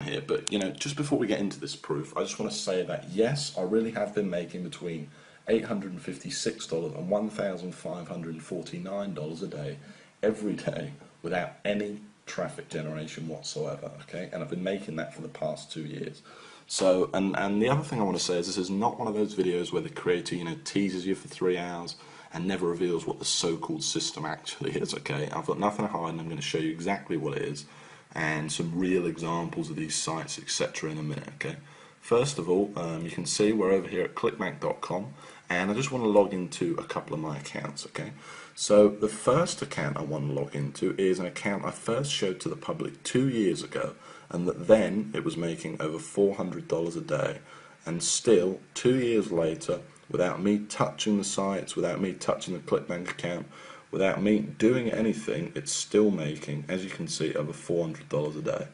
here, but just before we get into this proof, I just want to say that yes, I really have been making between $856 and $1,549 a day every day without any traffic generation whatsoever, okay? And I've been making that for the past 2 years. So, and the other thing I want to say is this is not one of those videos where the creator, teases you for 3 hours and never reveals what the so-called system actually is, okay? I've got nothing to hide, and I'm going to show you exactly what it is and some real examples of these sites, etc. in a minute, okay? First of all, you can see we're over here at clickbank.com, and I just want to log into a couple of my accounts, okay? So the first account I want to log into is an account I first showed to the public 2 years ago, and that then it was making over $400 a day, and still 2 years later, without me touching the sites, without me touching the ClickBank account, without me doing anything, it's still making, as you can see, over $400 a day.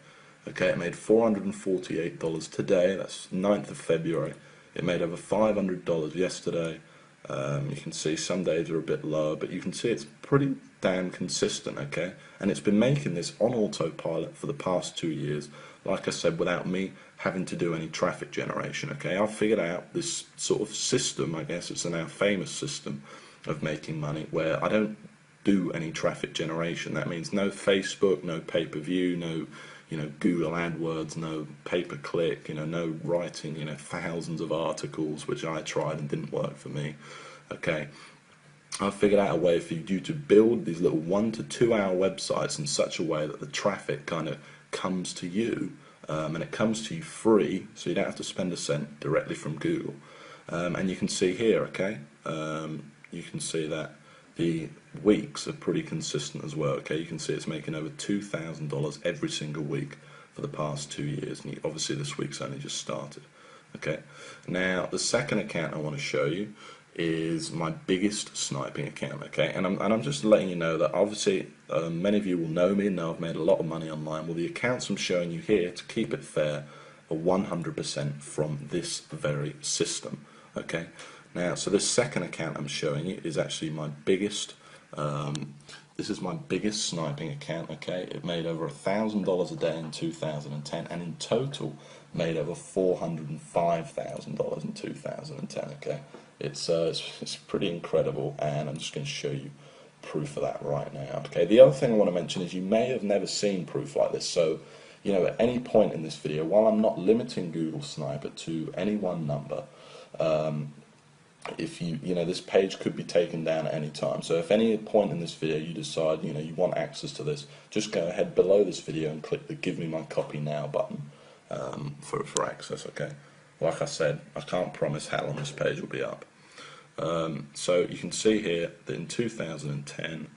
Okay, it made $448 today, that's 9th of February. It made over $500 yesterday. You can see some days are a bit lower, but you can see it's pretty damn consistent, okay? And it's been making this on autopilot for the past 2 years, like I said, without me having to do any traffic generation, okay? I've figured out this sort of system, I guess it's a now famous system of making money, where I don't do any traffic generation. That means no Facebook, no pay-per-view, no Google AdWords, no pay-per-click, no writing, thousands of articles, which I tried and didn't work for me. Okay, I've figured out a way for you to build these little 1 to 2 hour websites in such a way that the traffic kind of comes to you, and it comes to you free, so you don't have to spend a cent directly from Google. And you can see here, okay, you can see that the weeks are pretty consistent as well, okay? You can see it's making over $2,000 every single week for the past 2 years, and obviously this week's only just started, okay? Now, the second account I want to show you is my biggest sniping account, okay? And I'm just letting you know that obviously many of you will know me and know I've made a lot of money online. Well, the accounts I'm showing you here, to keep it fair, are 100% from this very system, okay? Now, so this second account I'm showing you is actually my biggest, this is my biggest sniping account, okay? It made over $1,000 a day in 2010, and in total made over $405,000 in 2010, okay? It's pretty incredible, and I'm just going to show you proof of that right now, okay? The other thing I want to mention is you may have never seen proof like this, so at any point in this video, while I'm not limiting Google Sniper to any one number, if this page could be taken down at any time. So if any point in this video you decide you want access to this, just go ahead below this video and click the Give Me My Copy Now button for access, okay? Like I said, I can't promise how long this page will be up. So you can see here that in 2010,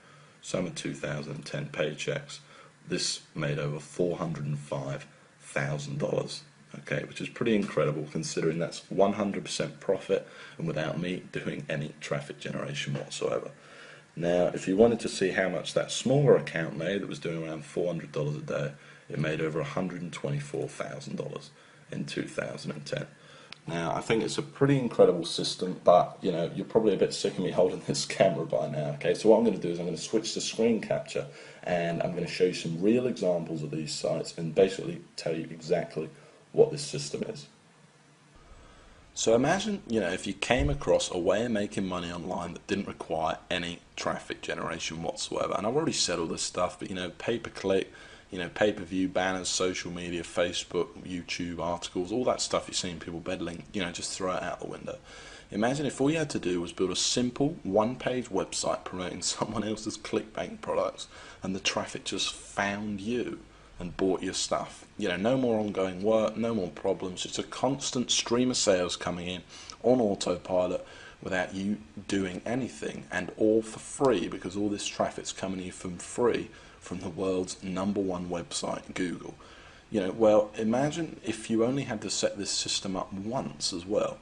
summer 2010 paychecks, this made over $405,000. Okay, which is pretty incredible considering that's 100% profit and without me doing any traffic generation whatsoever. Now, if you wanted to see how much that smaller account made, that was doing around $400 a day, it made over $124,000 in 2010. Now, I think it's a pretty incredible system, but you're probably a bit sick of me holding this camera by now. Okay, so what I'm going to do is I'm going to switch to screen capture, and I'm going to show you some real examples of these sites and basically tell you exactly what this system is. So imagine, if you came across a way of making money online that didn't require any traffic generation whatsoever. And I've already said all this stuff, but pay-per-click, pay-per-view, banners, social media, Facebook, YouTube, articles, all that stuff you're seeing people peddling, just throw it out the window. Imagine if all you had to do was build a simple one-page website promoting someone else's ClickBank products, and the traffic just found you and bought your stuff. No more ongoing work, no more problems, just a constant stream of sales coming in on autopilot without you doing anything, and all for free, because all this traffic's coming to you from free from the world's #1 website, Google. Well, imagine if you only had to set this system up once as well,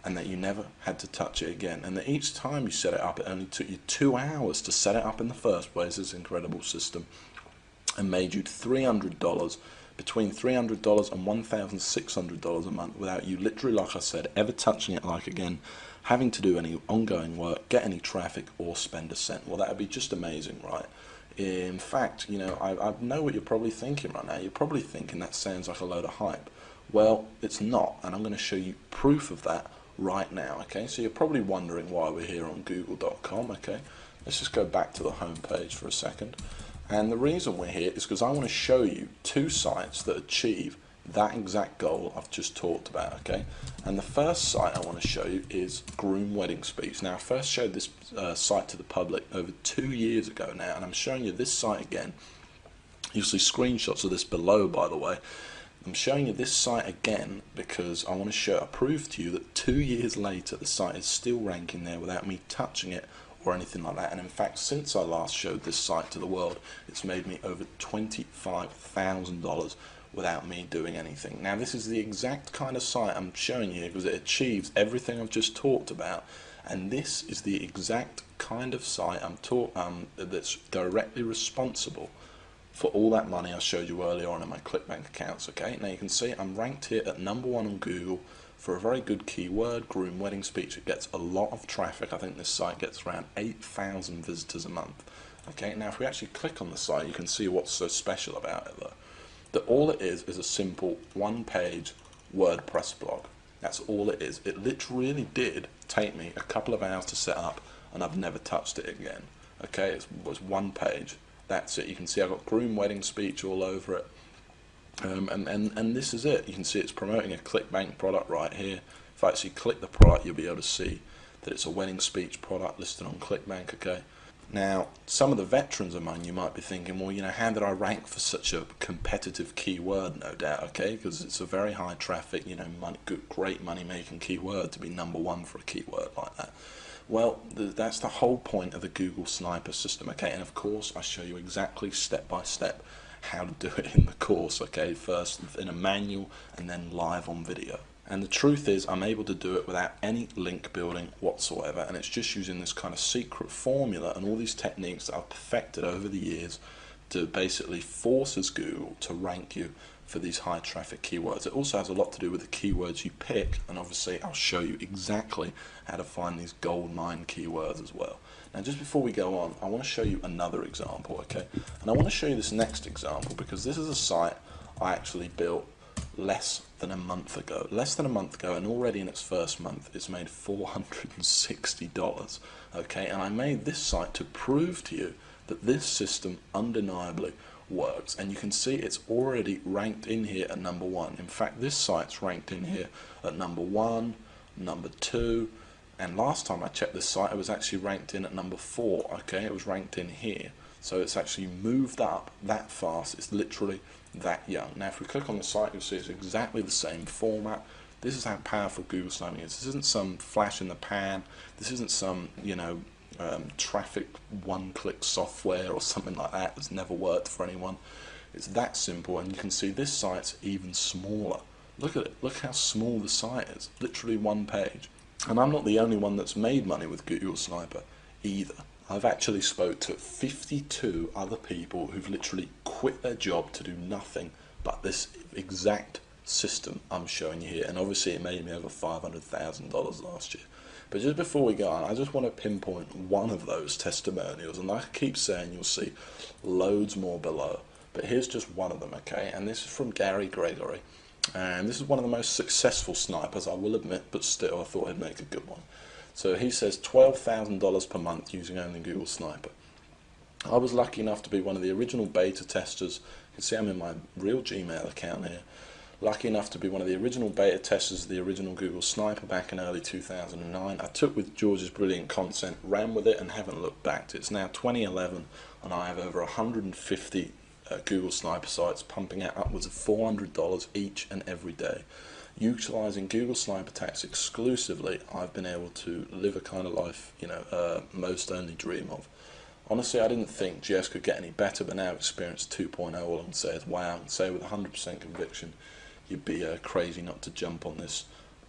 and that you never had to touch it again, and that each time you set it up, it only took you 2 hours to set it up in the first place, this incredible system, and made you $300, between $300 and $1,600 a month without you literally, like I said, ever touching it again, having to do any ongoing work, get any traffic, or spend a cent. Well, that would be just amazing, right? In fact, you know, I know what you're probably thinking right now. You're probably thinking that sounds like a load of hype. Well, it's not, and I'm going to show you proof of that right now, okay? So you're probably wondering why we're here on google.com, okay? Let's just go back to the home page for a second. And the reason we're here is because I want to show you two sites that achieve that exact goal I've just talked about, okay? And the first site I want to show you is Groom Wedding Speech. Now, I first showed this site to the public over 2 years ago now, and I'm showing you this site again. You'll see screenshots of this below, by the way. I'm showing you this site again because I want to prove to you that 2 years later the site is still ranking there without me touching it or anything like that. And in fact, since I last showed this site to the world, it's made me over $25,000 without me doing anything. Now, this is the exact kind of site I'm showing you because it achieves everything I've just talked about, and this is the exact kind of site that's directly responsible for all that money I showed you earlier on in my ClickBank accounts, okay? Now you can see I'm ranked here at #1 on Google for a very good keyword, Groom Wedding Speech. It gets a lot of traffic. I think this site gets around 8,000 visitors a month, okay? Now if we actually click on the site, you can see what's so special about it though. That all it is a simple one-page WordPress blog. That's all it is. It literally did take me a couple of hours to set up, and I've never touched it again, okay? It was one page. That's it. You can see I've got Groom Wedding Speech all over it, and this is it. You can see it's promoting a ClickBank product right here. If I actually click the product, you'll be able to see that it's a wedding speech product listed on ClickBank, okay? Now, some of the veterans among you might be thinking, well, you know, how did I rank for such a competitive keyword? No doubt, okay, because it's a very high traffic, you know, great money-making keyword to be #1 for a keyword like that. Well, that's the whole point of the Google Sniper system, okay? And of course, I show you exactly step by step how to do it in the course, okay? First in a manual and then live on video. And the truth is, I'm able to do it without any link building whatsoever, and it's just using this kind of secret formula and all these techniques that I've perfected over the years to basically forces Google to rank you for these high traffic keywords. It also has a lot to do with the keywords you pick, and obviously I'll show you exactly how to find these gold mine keywords as well. Now just before we go on, I want to show you another example, okay? And I want to show you this next example because this is a site I actually built less than a month ago, and already in its first month it's made $460, okay? And I made this site to prove to you that this system undeniably works, and you can see it's already ranked in here at #1. In fact, this site's ranked in here at #1, #2, and last time I checked this site it was actually ranked in at #4, okay? It was ranked in here, so it's actually moved up that fast. It's literally that young. Now if we click on the site, you'll see it's exactly the same format. This is how powerful Google Sniping is. This isn't some flash in the pan. This isn't some, you know, traffic one-click software or something like that that's never worked for anyone. It's that simple, and you can see this site's even smaller. Look at it. Look how small the site is. Literally one page. And I'm not the only one that's made money with Google Sniper either. I've actually spoke to 52 other people who've literally quit their job to do nothing but this exact system I'm showing you here, and obviously it made me over $500,000 last year. But just before we go on, I just want to pinpoint one of those testimonials, and like I keep saying, you'll see loads more below, but here's just one of them, okay? And this is from Gary Gregory, and this is one of the most successful snipers, I will admit, but still I thought I'd make a good one. So he says $12,000 per month using only Google Sniper. I was lucky enough to be one of the original beta testers. You can see I'm in my real Gmail account here. Lucky enough to be one of the original beta testers of the original Google Sniper back in early 2009. I took with George's brilliant content, ran with it, and haven't looked back. It's now 2011, and I have over 150 Google Sniper sites pumping out upwards of $400 each and every day. Utilising Google Sniper attacks exclusively, I've been able to live a kind of life, you know, most only dream of. Honestly, I didn't think GS could get any better, but now I've experienced 2.0, all I can say is wow, and say with 100% conviction, you'd be crazy not to jump on this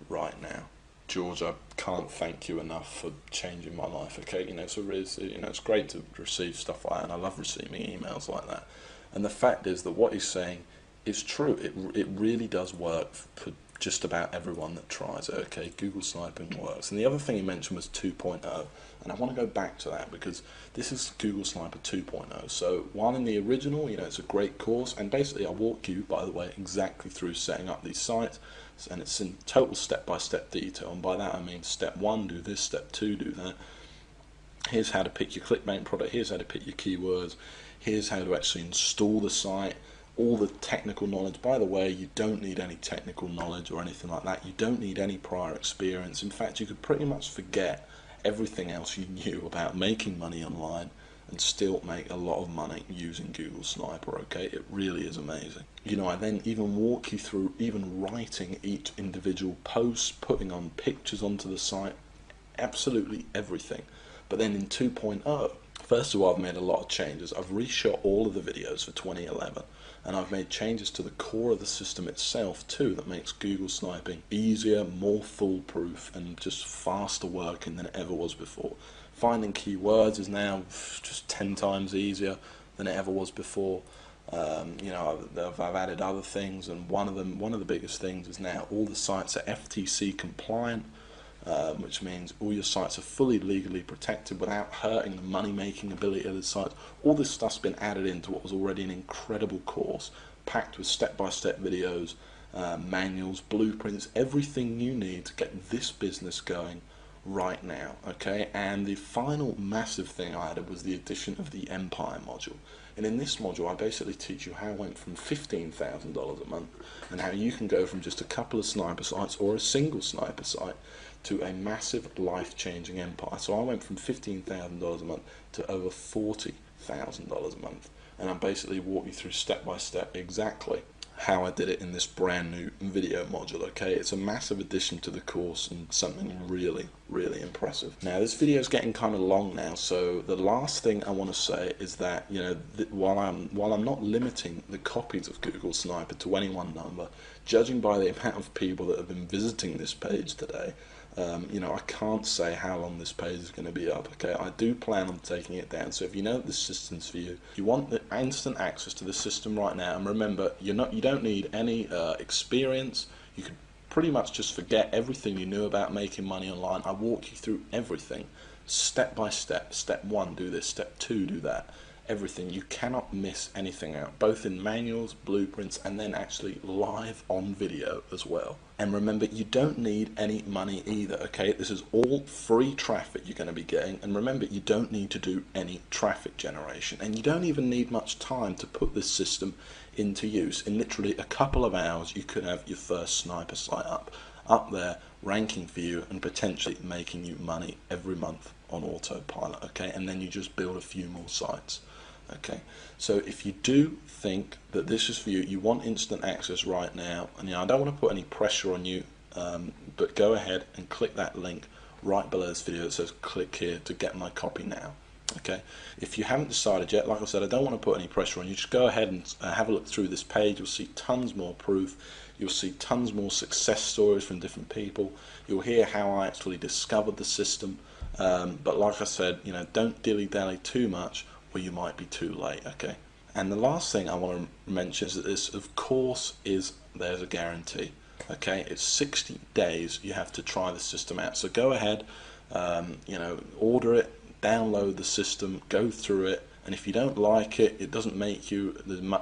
right now. George, I can't thank you enough for changing my life, okay? You know, so it's great to receive stuff like that, and I love receiving emails like that. And the fact is that what he's saying is true. It really does work for just about everyone that tries it. Okay, Google sniping works. And the other thing he mentioned was 2.0, and I want to go back to that because this is Google Sniper 2.0. So while in the original, it's a great course, and basically I walk you, by the way, exactly through setting up these sites, and it's in total step-by-step detail. And by that I mean step 1, do this, step 2, do that. Here's how to pick your clickbank product, here's how to pick your keywords, here's how to actually install the site, all the technical knowledge. By the way, you don't need any technical knowledge or anything like that. You don't need any prior experience. In fact, you could pretty much forget everything else you knew about making money online and still make a lot of money using Google Sniper. Okay, it really is amazing. I then even walk you through even writing each individual post, putting on pictures onto the site, absolutely everything. But then in 2.0, first of all, I've made a lot of changes. I've reshot all of the videos for 2011, and I've made changes to the core of the system itself too that makes Google sniping easier, more foolproof, and just faster working than it ever was before. Finding keywords is now just 10 times easier than it ever was before. I've added other things, and one of the biggest things is now all the sites are FTC compliant. Which means all your sites are fully legally protected without hurting the money-making ability of the site. All this stuff's been added into what was already an incredible course, packed with step-by-step videos, manuals, blueprints, everything you need to get this business going right now. Okay, and the final massive thing I added was the addition of the Empire module. And in this module, I basically teach you how I went from $15,000 a month and how you can go from just a couple of sniper sites or a single sniper site to a massive life-changing empire. So I went from $15,000 a month to over $40,000 a month, and I basically walk you through step by step exactly how I did it in this brand new video module. Okay, it's a massive addition to the course and something really, really impressive. Now this video is getting kind of long now, so the last thing I want to say is that while I'm not limiting the copies of Google Sniper to any one number, judging by the amount of people that have been visiting this page today, I can't say how long this page is going to be up. Okay, I do plan on taking it down. So if you know that this system's for you, you want the instant access to the system right now. And remember, you don't need any experience. You could pretty much just forget everything you knew about making money online. I walk you through everything, step by step. Step 1, do this. Step 2, do that. Everything. You cannot miss anything out, both in manuals, blueprints, and then actually live on video as well. And remember, you don't need any money either. Okay, this is all free traffic you're going to be getting, and remember, you don't need to do any traffic generation, and you don't even need much time to put this system into use. In literally a couple of hours, you could have your first sniper site up there, ranking for you, and potentially making you money every month on autopilot. Okay, and then you just build a few more sites. Okay, so if you do think that this is for you, you want instant access right now, and I don't want to put any pressure on you, but go ahead and click that link right below this video that says click here to get my copy now. Okay, if you haven't decided yet, like I said, I don't want to put any pressure on you. Just go ahead and have a look through this page. You'll see tons more proof. You'll see tons more success stories from different people. You'll hear how I actually discovered the system. But like I said, don't dilly-dally too much, or you might be too late. Okay, and the last thing I want to mention is that this, of course, there's a guarantee. Okay, it's 60 days you have to try the system out. So go ahead, order it, download the system, go through it, and if you don't like it, it doesn't make you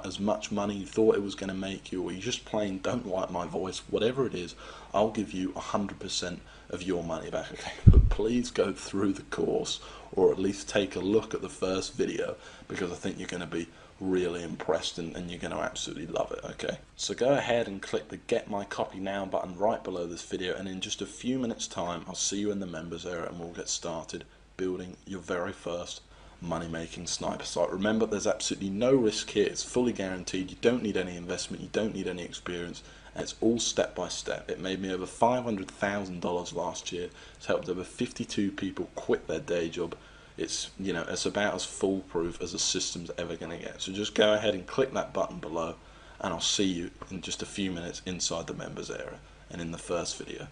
as much money you thought it was going to make you, or you just plain don't like my voice, whatever it is, I'll give you 100% of your money back. Okay, but please go through the course, or at least take a look at the first video, because I think you're going to be really impressed and you're going to absolutely love it. Okay, so go ahead and click the Get My Copy Now button right below this video, and in just a few minutes time I'll see you in the members area and we'll get started building your very first money-making sniper site. Remember, there's absolutely no risk here. It's fully guaranteed. You don't need any investment, you don't need any experience, and it's all step by step. It made me over $500,000 last year. It's helped over 52 people quit their day job. It's it's about as foolproof as a system's ever going to get. So just go ahead and click that button below, and I'll see you in just a few minutes inside the members area and in the first video.